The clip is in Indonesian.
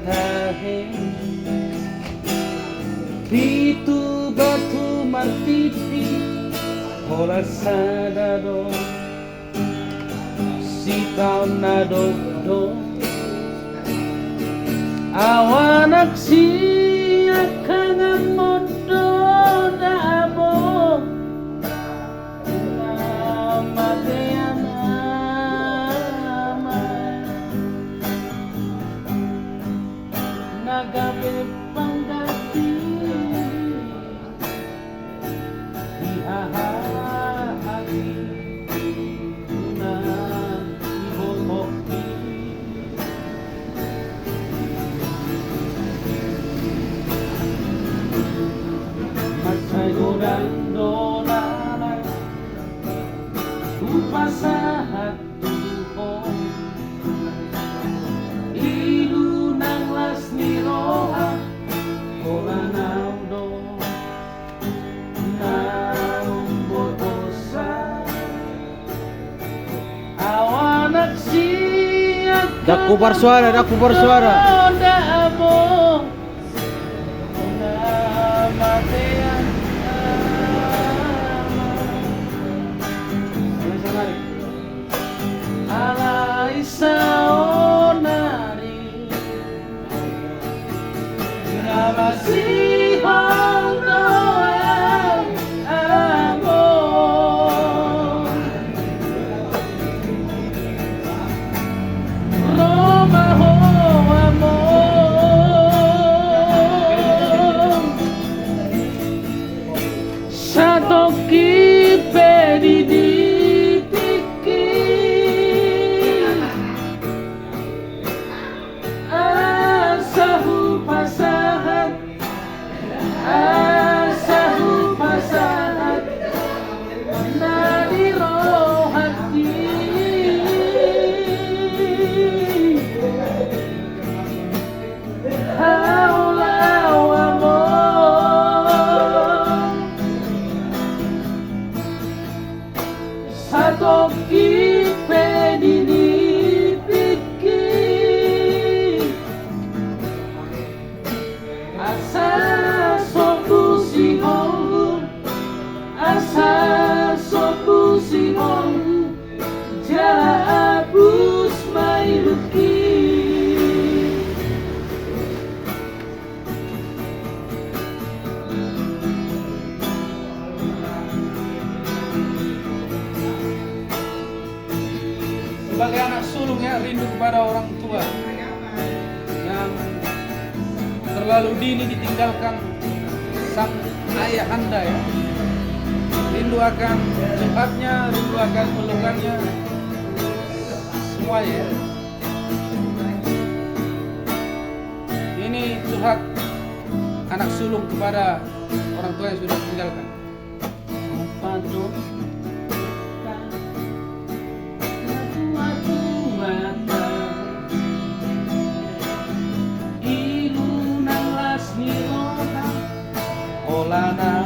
kahe Pitu batu martiti Ola sadado Sitaw na dokdo Awanak siya kangang modo dabo Namatean amay Nagabe panggati Ihahagi na ibotoki Masay godang dolalay Upasahat tuho Ilu ng las ni roha Kola naudo Daku bersuara, daku bersuara. Satoki pedini piki Asa sopu si hongu Asa sopu si hongu Jala abus mairuki Sebagai anak sulung yang rindu kepada orang tua yang terlalu dini ditinggalkan sang ayah anda ya, rindu akan curhatnya, rindu akan pelukannya, semua ya. Ini curhat anak sulung kepada orang tua yang sudah ditinggalkan. Olana